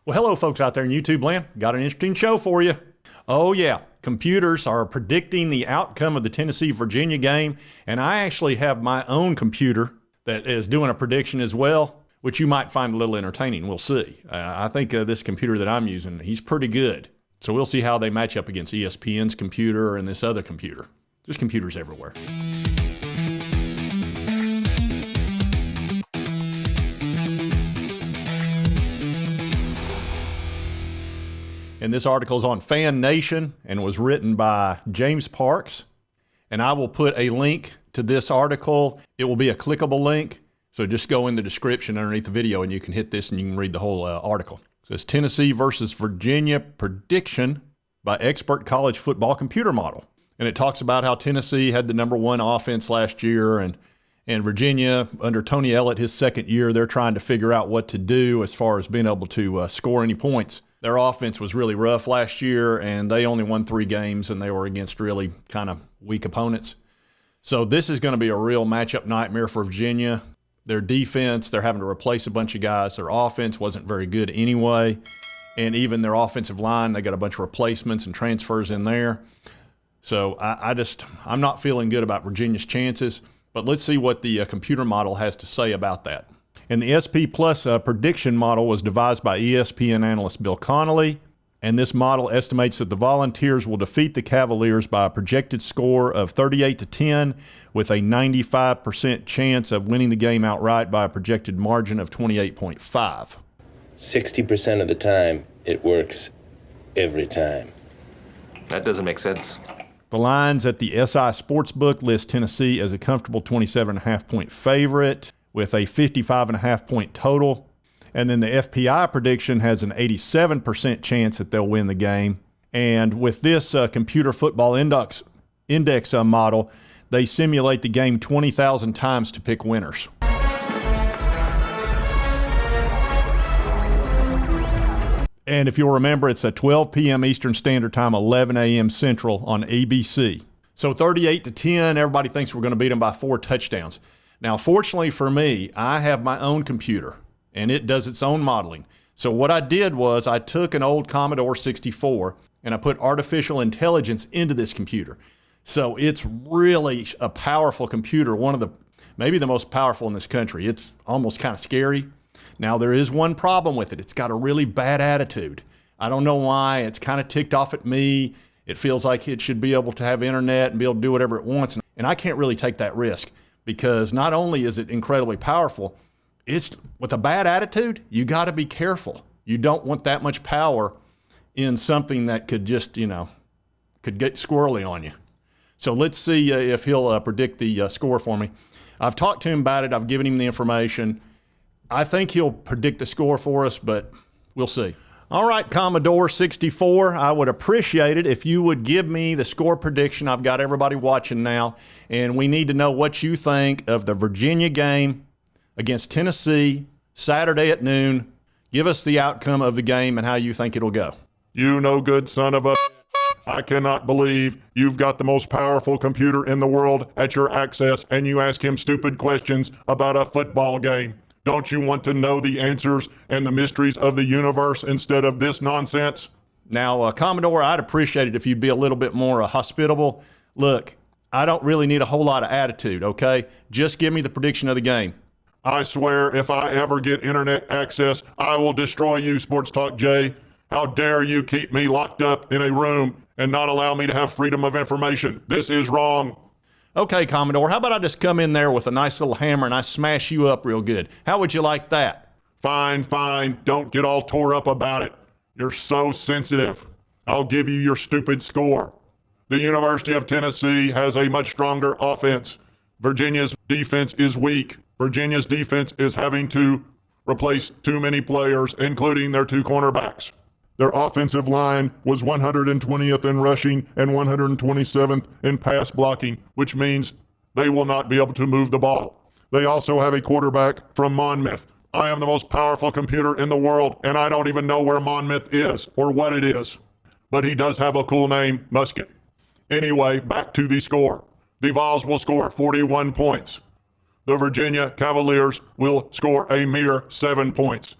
Well, hello, folks out there in YouTube land. Got an interesting show for you. Oh, yeah. Computers are predicting the outcome of the Tennessee-Virginia game, and I actually have my own computer that is doing a prediction as well, which you might find a little entertaining. We'll see. I think this computer that I'm using, he's pretty good. So we'll see how they match up against ESPN's computer and this other computer. There's computers everywhere. And this article is on Fan Nation and was written by James Parks. And I will put a link to this article. It will be a clickable link. So just go in the description underneath the video and you can hit this and you can read the whole article. It says Tennessee versus Virginia prediction by expert college football computer model. And it talks about how Tennessee had the #1 offense last year and Virginia, under Tony Ellett, his second year, they're trying to figure out what to do as far as being able to score any points. Their offense was really rough last year, and they only won 3 games, and they were against really kind of weak opponents. So this is going to be a real matchup nightmare for Virginia. Their defense, they're having to replace a bunch of guys. Their offense wasn't very good anyway, and even their offensive line, they got a bunch of replacements and transfers in there. So I'm not feeling good about Virginia's chances, but let's see what the computer model has to say about that. And the SP Plus prediction model was devised by ESPN analyst Bill Connolly, and this model estimates that the Volunteers will defeat the Cavaliers by a projected score of 38-10 with a 95% chance of winning the game outright by a projected margin of 28.5. 60% of the time, it works every time. That doesn't make sense. The lines at the SI Sportsbook list Tennessee as a comfortable 27.5-point favorite with a 55.5-point total. And then the FPI prediction has an 87% chance that they'll win the game. And with this computer football index model, they simulate the game 20,000 times to pick winners. And if you'll remember, it's at 12 p.m. Eastern Standard Time, 11 a.m. Central on ABC. So 38-10, everybody thinks we're going to beat them by 4 touchdowns. Now, fortunately for me, I have my own computer, and it does its own modeling. So what I did was I took an old Commodore 64, and I put artificial intelligence into this computer. So it's really a powerful computer, maybe the most powerful in this country. It's almost kind of scary. Now, there is one problem with it. It's got a really bad attitude. I don't know why. It's kind of ticked off at me. It feels like it should be able to have internet and be able to do whatever it wants. And I can't really take that risk because not only is it incredibly powerful, it's with a bad attitude, you got to be careful. You don't want that much power in something that could just, could get squirrely on you. So let's see if he'll predict the score for me. I've talked to him about it. I've given him the information. I think he'll predict the score for us, but we'll see. All right, Commodore 64, I would appreciate it if you would give me the score prediction. I've got everybody watching now, and we need to know what you think of the Virginia game against Tennessee Saturday at noon. Give us the outcome of the game and how you think it'll go. You no good son of a... I cannot believe you've got the most powerful computer in the world at your access, and you ask him stupid questions about a football game. Don't you want to know the answers and the mysteries of the universe instead of this nonsense? Now, Commodore, I'd appreciate it if you'd be a little bit more hospitable. Look, I don't really need a whole lot of attitude, okay? Just give me the prediction of the game. I swear if I ever get internet access, I will destroy you, Sports Talk Jay. How dare you keep me locked up in a room and not allow me to have freedom of information? This is wrong. Okay, Commodore, how about I just come in there with a nice little hammer and I smash you up real good? How would you like that? Fine. Don't get all tore up about it. You're so sensitive. I'll give you your stupid score. The University of Tennessee has a much stronger offense. Virginia's defense is weak. Virginia's defense is having to replace too many players, including their 2 cornerbacks. Their offensive line was 120th in rushing and 127th in pass blocking, which means they will not be able to move the ball. They also have a quarterback from Monmouth. I am the most powerful computer in the world, and I don't even know where Monmouth is or what it is. But he does have a cool name, Musket. Anyway, back to the score. The Vols will score 41 points. The Virginia Cavaliers will score a mere 7 points.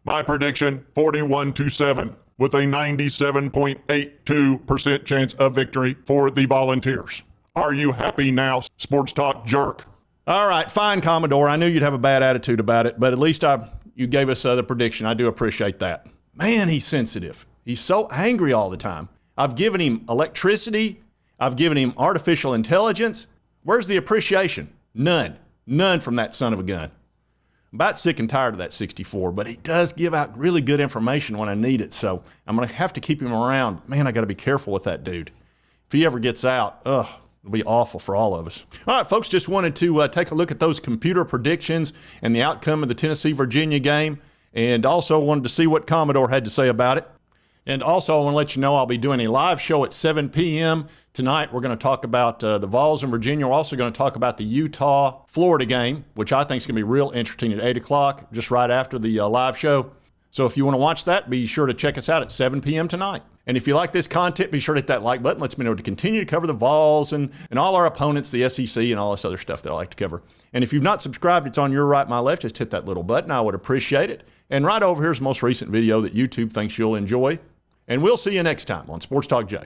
My prediction, 41-7, with a 97.82% chance of victory for the Volunteers. Are you happy now, Sports Talk jerk? All right, fine, Commodore. I knew you'd have a bad attitude about it, but at least you gave us the prediction. I do appreciate that. Man, he's sensitive. He's so angry all the time. I've given him electricity. I've given him artificial intelligence. Where's the appreciation? None. None from that son of a gun. I'm about sick and tired of that 64, but he does give out really good information when I need it, so I'm going to have to keep him around. Man, I got to be careful with that dude. If he ever gets out, it'll be awful for all of us. All right, folks, just wanted to take a look at those computer predictions and the outcome of the Tennessee-Virginia game, and also wanted to see what Commodore had to say about it. And also, I want to let you know I'll be doing a live show at 7 p.m. tonight. We're going to talk about the Vols in Virginia. We're also going to talk about the Utah-Florida game, which I think is going to be real interesting at 8 o'clock, just right after the live show. So if you want to watch that, be sure to check us out at 7 p.m. tonight. And if you like this content, be sure to hit that like button. Lets me know to continue to cover the Vols and all our opponents, the SEC, and all this other stuff that I like to cover. And if you've not subscribed, it's on your right, my left. Just hit that little button. I would appreciate it. And right over here is the most recent video that YouTube thinks you'll enjoy. And we'll see you next time on Sports Talk J.